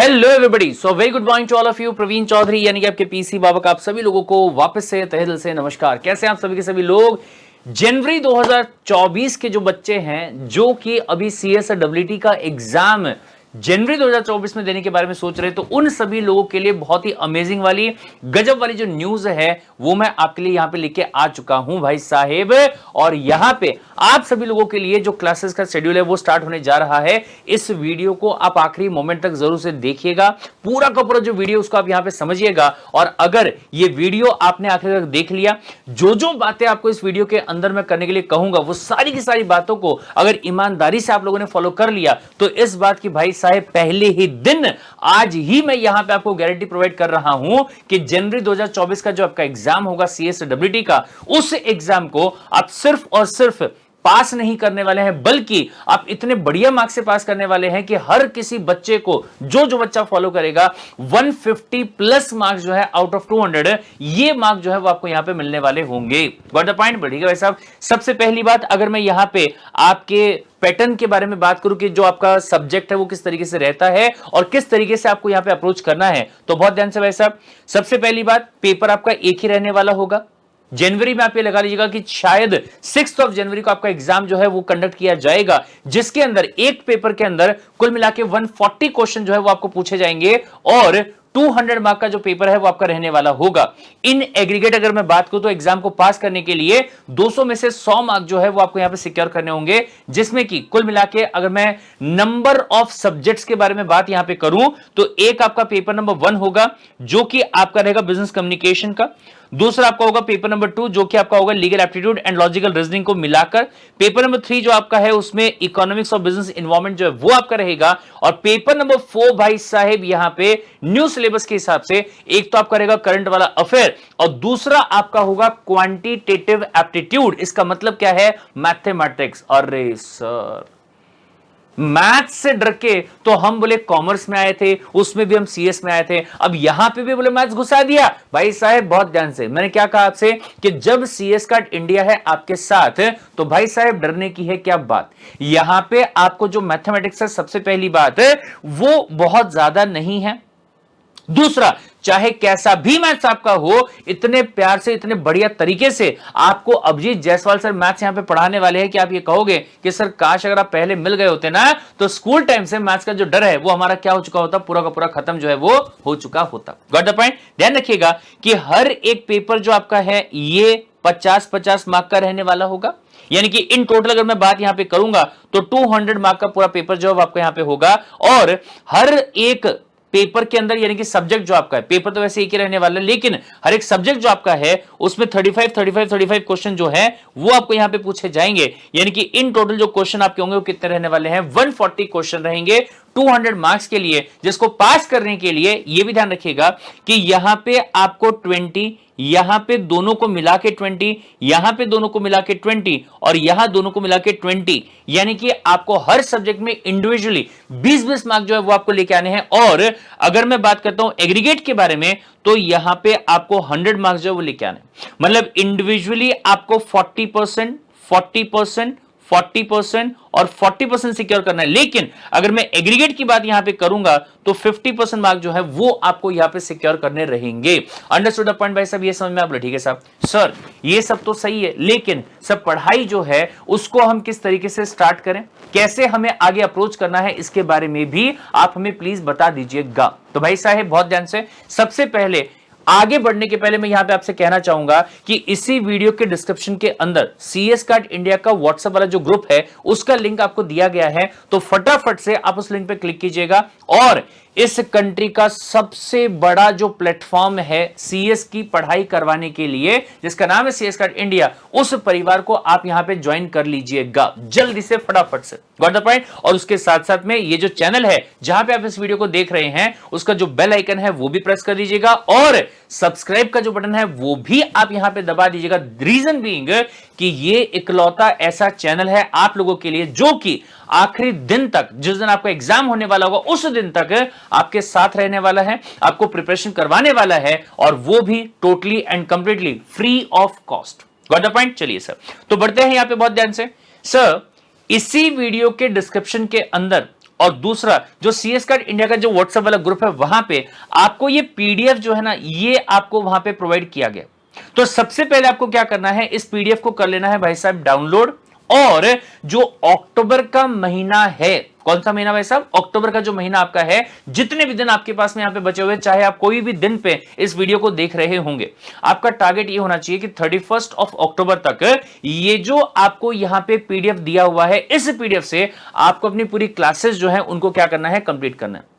Hello everybody, so very good morning to all of you. Praveen Choudhary यानी कि आपके PC बाबा का आप सभी लोगों को वापस से तहे दिल से नमस्कार। कैसे हैं आप सभी के सभी लोग। जनवरी 2024 के जो बच्चे हैं जो कि अभी सीएसडब्ल्यूटी का एग्जाम जनवरी 2024 में देने के बारे में सोच रहे हैं, तो उन सभी लोगों के लिए बहुत ही अमेजिंग वाली गजब वाली जो न्यूज है वो मैं आपके लिए यहां पे लेके आ चुका हूं भाई साहेब। और यहां पे आप सभी लोगों के लिए जो क्लासेस का शेड्यूल है वो स्टार्ट होने जा रहा है। इस वीडियो को आप आखिरी मोमेंट तक जरूर से देखिएगा, पूरा का पूरा जो वीडियो उसको आप यहां पे समझिएगा। और अगर ये वीडियो आपने आखिर तक देख लिया, जो जो बातें आपको इस वीडियो के अंदर मैं करने के लिए कहूंगा वो सारी की सारी बातों को अगर ईमानदारी से आप लोगों ने फॉलो कर लिया तो इस बात की भाई साहब पहले ही दिन आज ही मैं यहां पे आपको गारंटी प्रोवाइड कर रहा हूं कि जनवरी 2024 का जो आपका एग्जाम होगा सीएसडब्ल्यूटी का, उस एग्जाम को आप सिर्फ और सिर्फ पास नहीं करने वाले हैं बल्कि आप इतने बढ़िया मार्क्स से पास करने वाले हैं कि हर किसी बच्चे को जो जो बच्चा फॉलो करेगा 150 प्लस मार्क्स जो है आउट ऑफ 200 ये मार्क जो है वो आपको यहां पे मिलने वाले होंगे। Got the point. बढ़िएगा भाई साहब। सबसे पहली बात, अगर मैं यहां पे आपके पैटर्न के बारे में बात करूं कि जो आपका सब्जेक्ट है वो किस तरीके से रहता है और किस तरीके से आपको यहां पे अप्रोच करना है, तो बहुत ध्यान से भाई साहब। सबसे पहली बात, पेपर आपका एक ही रहने वाला होगा। जनवरी में आप ये लगा लीजिएगा कि शायद 6 जनवरी को आपका एग्जाम जो है वो कंडक्ट किया जाएगा, जिसके अंदर एक पेपर के अंदर कुल मिला के 140 क्वेश्चन जो है वो आपको पूछे जाएंगे और 200 मार्क का जो पेपर है वो आपका रहने वाला होगा। इन एग्रीगेट अगर मैं बात करूं तो एग्जाम को पास करने के लिए 200 में से 100 मार्क जो है वो आपको यहां पे सिक्योर करने होंगे, जिसमें कि कुल मिला के अगर मैं नंबर ऑफ सब्जेक्ट्स के बारे में बात यहां पे करूं तो एक आपका पेपर नंबर 1 होगा जो कि आपका रहेगा बिजनेस कम्युनिकेशन का। दूसरा आपका होगा पेपर नंबर 2 जो कि आपका होगा legal aptitude and logical reasoning को मिलाकर। पेपर नंबर 3 जो आपका है उसमें इकोनॉमिक्स और बिजनेस एनवायरनमेंट जो है वो आपका रहेगा। और पेपर नंबर 4 भाई साहेब यहां पे न्यू सिलेबस के हिसाब से एक तो आपका रहेगा करंट वाला अफेयर और दूसरा आपका होगा क्वांटिटेटिव एप्टीट्यूड। इसका मतलब क्या है? मैथमेटिक्स। अरे सर, मैथ्स से डर के तो हम बोले कॉमर्स में आए थे, उसमें भी हम सीएस में आए थे, अब यहां पे भी बोले मैथ्स घुसा दिया। भाई साहब बहुत ध्यान से, मैंने क्या कहा आपसे कि जब सीएस का इंडिया है आपके साथ तो भाई साहब डरने की है क्या बात। यहां पे आपको जो मैथमेटिक्स है सबसे पहली बात वो बहुत ज्यादा नहीं है। दूसरा, चाहे कैसा भी मैथ्स आपका हो, इतने प्यार से इतने बढ़िया तरीके से आपको अभिजीत जायसवाल सर मैथ्स यहां पे पढ़ाने वाले हैं कि आप ये कहोगे कि सर काश अगर आप पहले मिल गए होते ना तो स्कूल टाइम से मैथ्स का जो डर है वो हमारा क्या हो चुका होता, पूरा का पूरा खत्म जो है वो हो चुका होता। Got the point. ध्यान रखिएगा कि हर एक पेपर जो आपका है ये 50-50 मार्क का रहने वाला होगा, यानी कि इन टोटल अगर मैं बात यहां पे करूंगा तो 200 मार्क का पूरा पेपर जो है आपको यहां पे होगा। और हर एक पेपर के अंदर यानी कि सब्जेक्ट जो आपका है, पेपर तो वैसे एक ही रहने वाला है लेकिन हर एक सब्जेक्ट जो आपका है उसमें 35 क्वेश्चन जो है वो आपको यहां पे पूछे जाएंगे। यानी कि इन टोटल जो क्वेश्चन आपके होंगे वो कितने रहने वाले हैं? 140 क्वेश्चन रहेंगे 200 मार्क्स के लिए, जिसको पास करने के लिए ये भी ध्यान रखिएगा कि यहां पे आपको 20, यहां पे दोनों को मिला के 20, यहां पे दोनों को मिला के 20 और यहां दोनों को मिला के 20, यानी कि आपको हर सब्जेक्ट में इंडिविजुअली 20-20 मार्क जो है वो आपको लेके आने हैं। और अगर मैं बात करता हूं एग्रीगेट के बारे में तो यहां पे आपको 100 मार्क्स जो है वो लेके आने, मतलब इंडिविजुअली आपको 40%, 40%, 40% और 40% सिक्योर करना है। लेकिन अगर मैं एग्रीगेट की बात यहां पे करूंगा तो 50% मार्क जो है वो आपको यहां पे सिक्योर करने रहेंगे। अंडरस्टूड द पॉइंट भाई साहब, ये समझ में आप लोग? ठीक है साहब। सर ये सब तो सही है लेकिन सब पढ़ाई जो है उसको हम किस तरीके से स्टार्ट करें, कैसे हमें आगे अप्रोच करना है, इसके बारे में भी आप हमें प्लीज बता दीजिएगा। तो भाई साहब बहुत ध्यान से, सबसे पहले आगे बढ़ने के पहले मैं यहां पे आपसे कहना चाहूंगा कि इसी वीडियो के डिस्क्रिप्शन के अंदर सीएस कार्ड इंडिया का व्हाट्सएप वाला जो ग्रुप है उसका लिंक आपको दिया गया है, तो फटाफट से आप उस लिंक पे क्लिक कीजिएगा। और इस कंट्री का सबसे बड़ा जो प्लेटफॉर्म है सीएस की पढ़ाई करवाने के लिए, जिसका नाम है सीएस कार्ड इंडिया, उस परिवार को आप यहां पे ज्वाइन कर लीजिएगा जल्दी से, फटाफट से। Got the point. और उसके साथ साथ में ये जो चैनल है जहां पे आप इस वीडियो को देख रहे हैं उसका जो बेल आइकन है वो भी प्रेस कर दीजिएगा और सब्सक्राइब का जो बटन है वो भी आप यहां पे दबा दीजिएगा। रीजन बीइंग कि ये इकलौता ऐसा चैनल है आप लोगों के लिए जो कि आखिरी दिन तक, जिस दिन आपका एग्जाम होने वाला होगा उस दिन तक आपके साथ रहने वाला है, आपको प्रिपरेशन करवाने वाला है और वो भी totally and completely free of cost. Got the point. चलिए सर, तो बढ़ते हैं यहां पे बहुत ध्यान से। सर इसी वीडियो के डिस्क्रिप्शन के अंदर और दूसरा जो सीएस कार्ड इंडिया का जो व्हाट्सएप वाला ग्रुप है वहां पे आपको ये पीडीएफ जो है ना ये आपको वहां पे प्रोवाइड किया गया। तो सबसे पहले आपको क्या करना है, इस पीडीएफ को कर लेना है भाई साहब डाउनलोड। और जो अक्टूबर का महीना है, कौन सा महीना भाई साहब, अक्टूबर का जो महीना आपका है, जितने भी दिन आपके पास में यहां पे बचे हुए, चाहे आप कोई भी दिन पे इस वीडियो को देख रहे होंगे, आपका टारगेट ये होना चाहिए कि 31 अक्टूबर तक ये जो आपको यहां पे पीडीएफ दिया हुआ है, इस पीडीएफ से आपको अपनी पूरी क्लासेस जो है उनको क्या करना है, कंप्लीट करना है।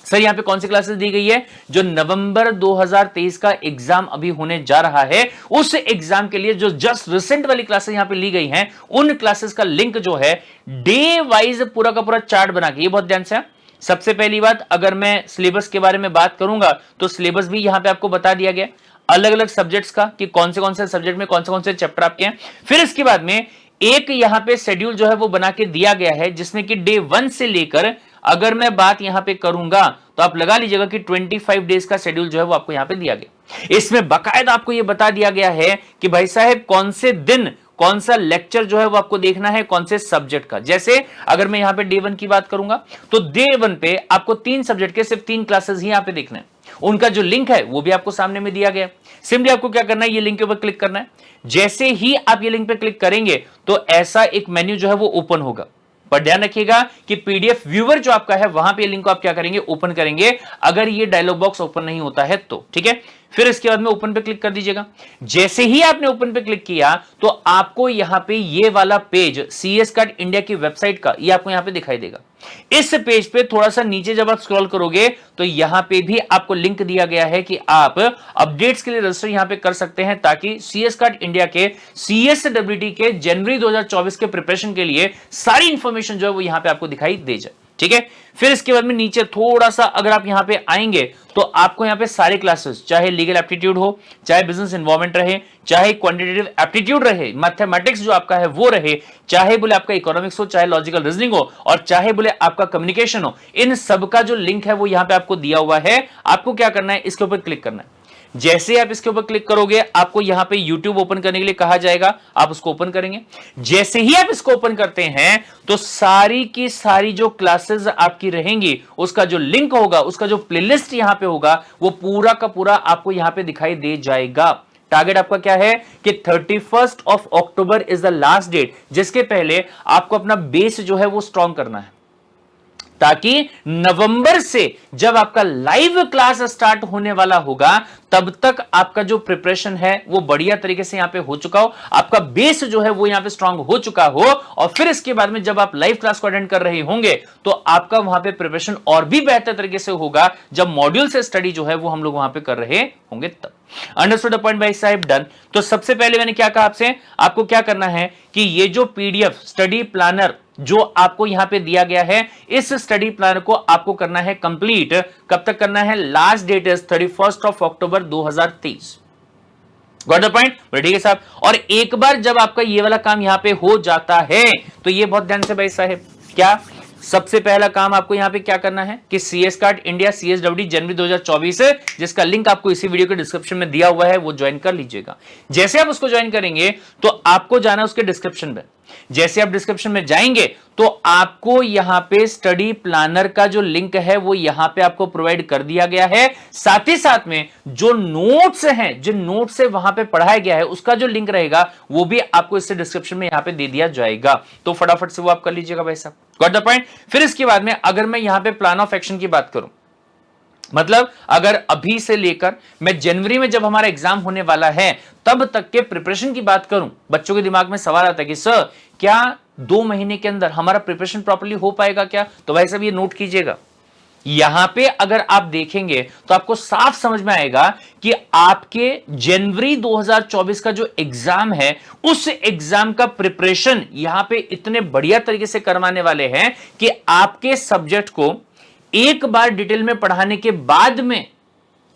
सर यहां पे कौन सी क्लासेस दी गई है, जो नवंबर 2023 का एग्जाम अभी होने जा रहा है, उस एग्जाम के लिए जो जस्ट रिसेंट वाली क्लासेस यहां पे ली गई हैं, उन क्लासेस का लिंक जो है डे वाइज पूरा का पूरा चार्ट बना के, ये बहुत ध्यान से। सबसे पहली बात, अगर मैं सिलेबस के बारे में बात करूंगा तो सिलेबस भी यहां पे आपको बता दिया गया अलग अलग सब्जेक्ट्स का, कि कौन से सब्जेक्ट में कौन से चैप्टर आपके हैं। फिर इसके बाद में एक यहां पे शेड्यूल जो है वो बना के दिया गया है, जिसमें कि डे 1 से लेकर, अगर मैं बात यहां पे करूंगा तो आप लगा लीजिएगा कि 25 डेज का शेड्यूल जो है वो आपको यहां पे दिया गया। इसमें बाकायदा आपको यह बता दिया गया है कि भाई साहब कौन से दिन कौन सा लेक्चर जो है वो आपको देखना है, कौन से सब्जेक्ट का। जैसे अगर मैं यहां पे डे 1 की बात करूंगा तो डे 1 पे आपको 3 सब्जेक्ट के सिर्फ 3 क्लासेस ही यहां पे देखना है। उनका जो लिंक है वो भी आपको सामने में दिया गया। सिंपली आपको क्या करना है, ये लिंक के ऊपर क्लिक करना है। जैसे ही आप ये लिंक पे क्लिक करेंगे तो ऐसा एक मेन्यू जो है वो ओपन होगा। पर ध्यान रखिएगा कि पीडीएफ व्यूअर जो आपका है वहां पे लिंक को आप क्या करेंगे, ओपन करेंगे। अगर ये डायलॉग बॉक्स ओपन नहीं होता है तो ठीक है, फिर इसके बाद में ओपन पे क्लिक कर दीजिएगा। जैसे ही आपने ओपन पे क्लिक किया तो आपको यहां पे ये वाला पेज सीएस कार्ड इंडिया की वेबसाइट का ये आपको यहां पे दिखाई देगा। इस पेज पे थोड़ा सा नीचे जब आप स्क्रॉल करोगे तो यहां पे भी आपको लिंक दिया गया है कि आप अपडेट्स के लिए रजिस्टर यहां पे कर सकते हैं, ताकि सीएस कार्ड इंडिया के सीएसडब्ल्यूटी के जनवरी 2024 के प्रिपरेशन के लिए सारी इंफॉर्मेशन जो है वो यहां पे आपको दिखाई दे जाए। ठीक है, फिर इसके बाद में नीचे थोड़ा सा अगर आप यहां पे आएंगे तो आपको यहां पे सारे क्लासेस, चाहे लीगल एप्टीट्यूड हो, चाहे बिजनेस इन्वायरमेंट रहे, चाहे क्वांटिटेटिव एप्टीट्यूड रहे, मैथमेटिक्स जो आपका है वो रहे, चाहे बोले आपका इकोनॉमिक्स हो, चाहे लॉजिकल रीजनिंग हो, और चाहे बोले आपका कम्युनिकेशन हो, इन सब का जो लिंक है वो यहां पे आपको दिया हुआ है। आपको क्या करना है, इसके ऊपर क्लिक करना है। जैसे आप इसके ऊपर क्लिक करोगे आपको यहां पे YouTube ओपन करने के लिए कहा जाएगा, आप उसको ओपन करेंगे। जैसे ही आप इसको ओपन करते हैं तो सारी की सारी जो क्लासेस आपकी रहेंगी उसका जो लिंक होगा, उसका जो प्लेलिस्ट यहां पे होगा, वो पूरा का पूरा आपको यहां पे दिखाई दे जाएगा। टारगेट आपका क्या है कि 31 October is the last date, जिसके पहले आपको अपना बेस जो है वो स्ट्रॉन्ग करना है, ताकि नवंबर से जब आपका लाइव क्लास स्टार्ट होने वाला होगा तब तक आपका जो प्रिपरेशन है वो बढ़िया तरीके से यहां पे हो चुका हो, आपका बेस जो है वो यहां पे स्ट्रांग हो चुका हो, और फिर इसके बाद में जब आप लाइव क्लास को अटेंड कर रहे होंगे तो आपका वहां पे प्रिपरेशन और भी बेहतर तरीके से होगा, जब मॉड्यूल से स्टडी जो है वो हम लोग वहां पे कर रहे होंगे तब। अंडरस्टूड द पॉइंट भाई साहब, डन। तो सबसे पहले मैंने क्या कहा आपसे, आपको क्या करना है कि ये जो पीडीएफ स्टडी प्लानर जो आपको यहां पे दिया गया है, इस स्टडी प्लानर को आपको करना है कंप्लीट। कब तक करना है, last date is 31 October 2023। Got the point, ठीक है साहब। और एक बार जब आपका ये वाला काम यहां पे हो जाता है तो ये बहुत ध्यान से भाई साहब, क्या सबसे पहला काम आपको यहां पे क्या करना है कि सीएस कार्ड इंडिया सीएसडब्ल्यूटी जनवरी 2024 जिसका लिंक आपको इसी वीडियो के डिस्क्रिप्शन में दिया हुआ है वो ज्वाइन कर लीजिएगा। जैसे आप उसको ज्वाइन करेंगे तो आपको जाना उसके डिस्क्रिप्शन में। जैसे आप डिस्क्रिप्शन में जाएंगे तो आपको यहां पे स्टडी प्लानर का जो लिंक है वो यहां पे आपको प्रोवाइड कर दिया गया है। साथ ही साथ में जो नोट्स हैं, जिन नोट्स से वहां पे पढ़ाया गया है उसका जो लिंक रहेगा वो भी आपको इससे डिस्क्रिप्शन में यहां पे दे दिया जाएगा। तो फटाफट से वो आप कर लीजिएगा भाई साहब। Got the point. फिर इसके बाद में अगर मैं यहां पे प्लान ऑफ एक्शन की बात करूं, मतलब अगर अभी से लेकर मैं जनवरी में जब हमारा एग्जाम होने वाला है तब तक के प्रिपरेशन की बात करूं, बच्चों के दिमाग में सवाल आता है कि सर क्या 2 महीने के अंदर हमारा प्रिपरेशन प्रॉपर्ली हो पाएगा क्या? तो भाई साहब ये नोट कीजिएगा, यहां पे अगर आप देखेंगे तो आपको साफ समझ में आएगा कि आपके जनवरी 2024 का जो एग्जाम है उस एग्जाम का प्रिपरेशन यहां पे इतने बढ़िया तरीके से करवाने वाले हैं कि आपके सब्जेक्ट को एक बार डिटेल में पढ़ाने के बाद में,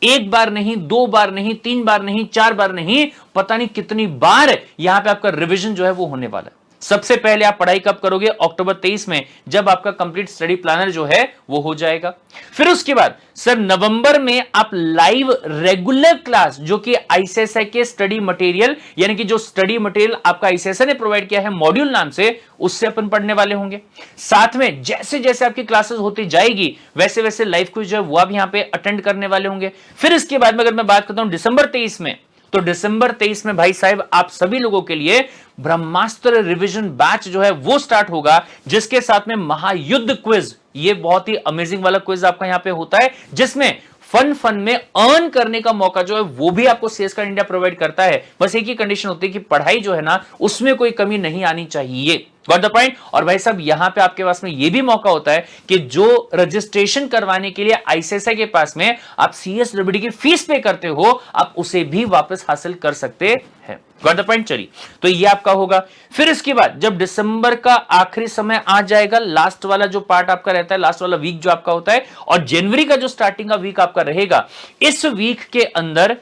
एक बार नहीं, 2 बार नहीं, 3 बार नहीं, 4 बार नहीं, पता नहीं कितनी बार यहां पे आपका रिवीजन जो है वो होने वाला है। सबसे पहले आप पढ़ाई कब करोगे? अक्टूबर 23 में, जब आपका कंप्लीट स्टडी प्लानर जो है वो हो जाएगा। फिर उसके बाद सर नवंबर में आप लाइव रेगुलर क्लास, जो कि आईसीएसआई के स्टडी मटेरियल, यानी कि जो स्टडी मटेरियल आपका आईसीएसआई ने प्रोवाइड किया है मॉड्यूल नाम से, उससे अपन पढ़ने वाले होंगे। साथ में जैसे जैसे आपकी क्लासेस होती जाएगी वैसे वैसे लाइव क्विज जो है वो आप यहां पे अटेंड करने वाले होंगे। फिर इसके बाद में अगर मैं बात करता हूं दिसंबर 23 में, तो दिसंबर 23 में भाई साहब आप सभी लोगों के लिए ब्रह्मास्त्र रिवीजन बैच जो है वो स्टार्ट होगा, जिसके साथ में महायुद्ध क्विज, ये बहुत ही अमेजिंग वाला क्विज आपका यहां पे होता है, जिसमें फन में अर्न करने का मौका जो है वो भी आपको सीएस कार्ड इंडिया प्रोवाइड करता है। बस एक ही कंडीशन होती है कि पढ़ाई जो है ना उसमें कोई कमी नहीं आनी चाहिए। Got the point. और भाई साहब यहां पे आपके पास में ये भी मौका होता है कि जो रजिस्ट्रेशन करवाने के लिए आईसीएसआई के पास में आप सीएसडब्ल्यूडी की फीस पे करते हो, आप उसे भी वापस हासिल कर सकते हैं। Got the point. चलिए, तो ये आपका होगा। फिर इसके बाद जब दिसंबर का आखिरी समय आ जाएगा, लास्ट वाला जो पार्ट आपका रहता है, लास्ट वाला वीक जो आपका होता है, और जनवरी का जो स्टार्टिंग का वीक आपका रहेगा, इस वीक के अंदर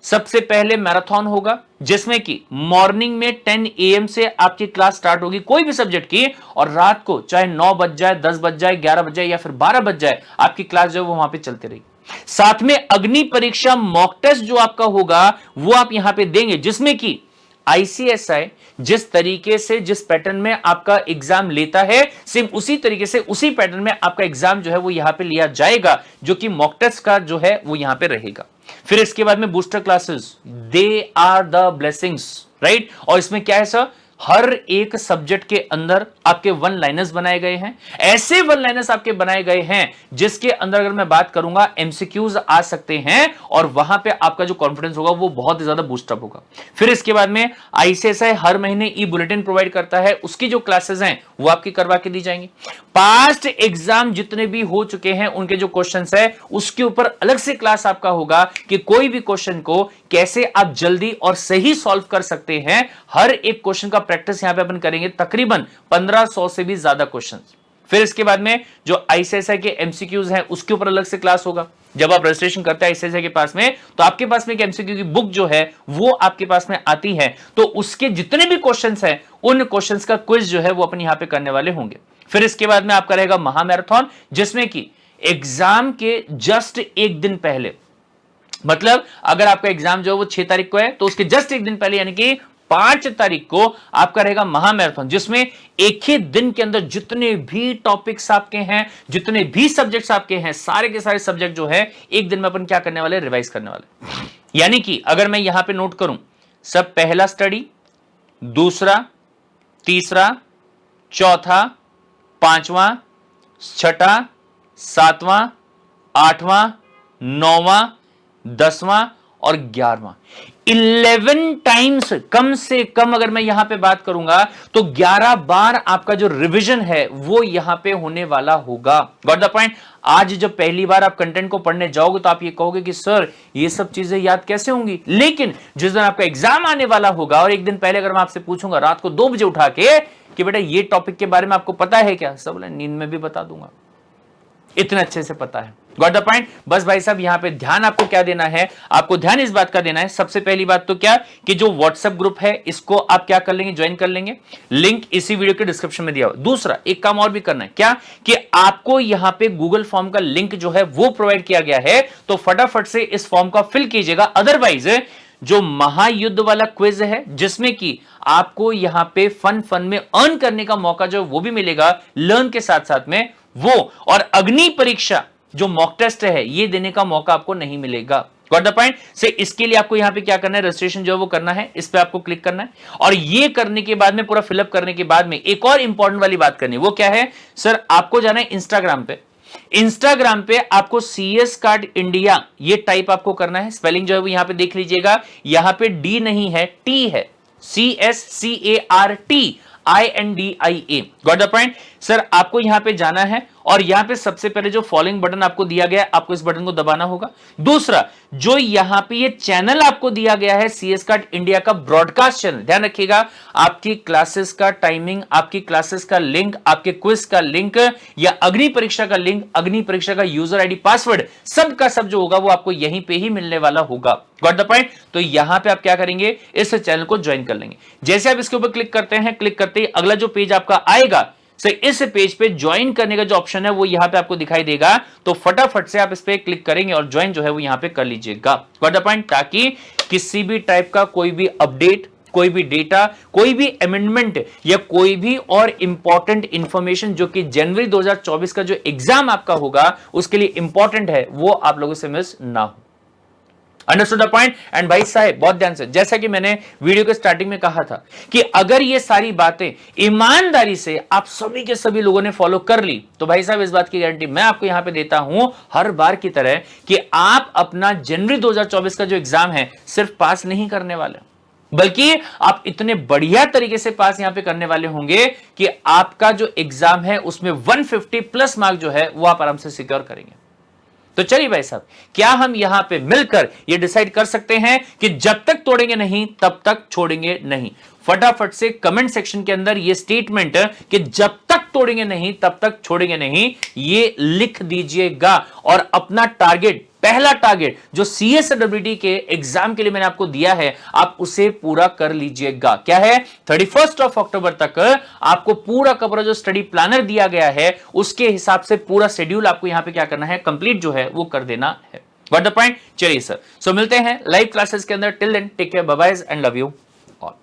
सबसे पहले मैराथन होगा, जिसमें कि मॉर्निंग में 10 AM से आपकी क्लास स्टार्ट होगी कोई भी सब्जेक्ट की, और रात को चाहे 9 बज जाए, 10 बज जाए, 11 बज जाए या फिर 12 बज जाए, आपकी क्लास जो है वो वहां पे चलती रहेगी। साथ में अग्नि परीक्षा मॉक टेस्ट जो आपका होगा वो आप यहां पे देंगे, जिसमें कि आईसीएसआई जिस तरीके से जिस पैटर्न में आपका एग्जाम लेता है, सेम उसी तरीके से उसी पैटर्न में आपका एग्जाम जो है वो यहां पे लिया जाएगा, जो कि मॉक टेस्ट का जो है वो यहां पे रहेगा। फिर इसके बाद में booster classes, they are the blessings, right. और इसमें क्या है सर, हर एक सब्जेक्ट के अंदर आपके वन लाइनर्स बनाए गए हैं। ऐसे वन लाइनर्स आपके बनाए गए हैं जिसके अंदर अगर मैं बात करूंगा एमसीक्यूज आ सकते हैं, और वहां पे आपका जो कॉन्फिडेंस होगा वो बहुत ही ज्यादा बूस्टअप होगा। फिर इसके बाद में आईसीएसआई हर महीने ई बुलेटिन प्रोवाइड करता है, उसकी जो क्लासेस हैं वो आपकी करवा के दी जाएंगी। पास्ट एग्जाम जितने भी हो चुके हैं उनके जो क्वेश्चंस है उसके ऊपर अलग से क्लास आपका होगा कि कोई भी क्वेश्चन को कैसे आप जल्दी और सही सॉल्व कर सकते हैं। हर एक क्वेश्चन का प्रैक्टिस यहां पे अपन करेंगे, तकरीबन 1500 से भी ज्यादा क्वेश्चंस। फिर इसके बाद में जो आईसीएसआई के एमसीक्यूज हैं उसके ऊपर अलग से क्लास होगा। जब आप रजिस्ट्रेशन करते हैं आईसीएसआई के पास में, तो आपके पास में एक एमसीक्यू की बुक जो है वो आपके पास में आती है, तो उसके जितने भी क्वेश्चंस हैं उन क्वेश्चंस का क्विज जो है वो अपन यहां पे करने वाले होंगे। फिर इसके बाद में आपका रहेगा महामैराथन, जिसमें कि एग्जाम के जस्ट एक दिन पहले, मतलब अगर आपका एग्जाम जो है वो 6 तारीख को है, तो उसके जस्ट एक दिन पहले यानी कि 5 तारीख को आपका रहेगा महामैराथन, जिसमें एक ही दिन के अंदर जितने भी टॉपिक्स आपके हैं, जितने भी सब्जेक्ट्स आपके हैं, सारे के सारे सब्जेक्ट जो है एक दिन में अपन क्या करने वाले, रिवाइज करने वाले। यानी कि अगर मैं यहां पे नोट करूं, सब पहला स्टडी, दूसरा, तीसरा, चौथा, पांचवां, छठा, सातवां, आठवां, नौवां, 10वां और 11वां, 11 टाइम्स कम से कम अगर मैं यहां पे बात करूंगा तो 11 बार आपका जो रिवीजन है वो यहां पे होने वाला होगा। Got the point. आज जब पहली बार आप कंटेंट को पढ़ने जाओगे तो आप ये कहोगे कि सर ये सब चीजें याद कैसे होंगी, लेकिन जिस दिन आपका एग्जाम आने वाला होगा और एक दिन पहले अगर मैं आपसे पूछूंगा रात को 2 बजे उठा के कि बेटा ये टॉपिक के बारे में आपको पता है क्या, सब बोले नींद में भी बता दूंगा, इतने अच्छे से पता है। Got the point. बस भाई साहब यहां पे ध्यान आपको क्या देना है, आपको ध्यान इस बात का देना है, सबसे पहली बात तो क्या कि जो व्हाट्सएप ग्रुप है इसको आप क्या कर लेंगे, ज्वाइन कर लेंगे, लिंक इसी वीडियो के डिस्क्रिप्शन में दिया हुआ। दूसरा एक काम और भी करना है, क्या कि आपको यहां पे गूगल फॉर्म का लिंक जो है वो प्रोवाइड किया गया है, तो फटाफट से इस फॉर्म का फिल कीजिएगा। अदरवाइज जो महायुद्ध वाला क्विज है जिसमें कि आपको यहां पे फन में अर्न करने का मौका जो वो भी मिलेगा लर्न के साथ साथ में, वो और अग्नि परीक्षा जो मॉक टेस्ट है ये देने का मौका आपको नहीं मिलेगा। Got the point. से इसके लिए आपको यहां पे क्या करना है, रजिस्ट्रेशन जो है वो करना है, इस पे आपको क्लिक करना है, और ये करने के बाद में पूरा फिलअप करने के बाद में एक और इंपॉर्टेंट वाली बात करनी है, वो क्या है सर, आपको जाना है इंस्टाग्राम पे। इंस्टाग्राम पे आपको सीएस कार्ड इंडिया ये टाइप आपको करना है। स्पेलिंग जो है वो यहां पे देख लीजिएगा, यहां पे डी नहीं है, टी है, CSCART INDIA। Got the point. Sir आपको यहां पे जाना है और यहां पे सबसे पहले जो फॉलोइंग बटन आपको दिया गया है, आपको इस बटन को दबाना होगा। दूसरा, जो यहां पे ये चैनल आपको दिया गया है CS कार्ड इंडिया का ब्रॉडकास्ट चैनल, ध्यान रखिएगा, आपकी क्लासेस का टाइमिंग, आपकी क्लासेस का लिंक, आपके क्विज का लिंक या अग्नि परीक्षा का लिंक, अग्नि परीक्षा का यूजर आईडी पासवर्ड, सब का सब जो होगा वो आपको यहीं पे ही मिलने वाला होगा। Got the point? तो यहां पे आप क्या करेंगे, इस चैनल को ज्वाइन कर लेंगे। जैसे आप इसके ऊपर क्लिक करते हैं, क्लिक करते ही अगला जो पेज आपका आएगा, इस पेज पे ज्वाइन करने का जो ऑप्शन है वो यहां पे आपको दिखाई देगा, तो फटाफट से आप इस पे क्लिक करेंगे और ज्वाइन जो है वो यहां पे कर लीजिएगा। Got the point? ताकि किसी भी टाइप का कोई भी अपडेट, कोई भी डेटा, कोई भी अमेंडमेंट या कोई भी और इंपॉर्टेंट इंफॉर्मेशन जो कि जनवरी 2024 का जो एग्जाम आपका होगा उसके लिए इंपॉर्टेंट है, वो आप लोगों से मिस ना हो। Understood the point? एंड भाई साहब बहुत ध्यान से, जैसा कि मैंने वीडियो के स्टार्टिंग में कहा था कि अगर ये सारी बातें ईमानदारी से आप सभी के सभी लोगों ने फॉलो कर ली, तो भाई साहब इस बात की गारंटी मैं आपको यहां पे देता हूं हर बार की तरह कि आप अपना जनवरी 2024 का जो एग्जाम है सिर्फ पास नहीं करने वाले, बल्कि आप इतने बढ़िया तरीके से पास यहां पे करने वाले होंगे कि आपका जो एग्जाम है उसमें 150 प्लस मार्क जो है वो आप आराम से सिक्योर करेंगे। तो चलिए भाई साहब, क्या हम यहां पे मिलकर ये डिसाइड कर सकते हैं कि जब तक तोड़ेंगे नहीं तब तक छोड़ेंगे नहीं? फटाफट से कमेंट सेक्शन के अंदर ये स्टेटमेंट कि जब तक तोड़ेंगे नहीं तब तक छोड़ेंगे नहीं, ये लिख दीजिएगा और अपना टारगेट, पहला टारगेट जो CSWD के एग्जाम के लिए मैंने आपको दिया है, आप उसे पूरा कर लीजिएगा। क्या है? 31 अक्टूबर तक आपको पूरा का पूरा जो स्टडी प्लानर दिया गया है उसके हिसाब से पूरा शेड्यूल आपको यहां पे क्या करना है, कंप्लीट जो है वो कर देना है। What the point? चलिए सर, सो मिलते हैं लाइव क्लासेस के अंदर। Till then take care, bye bye and love you.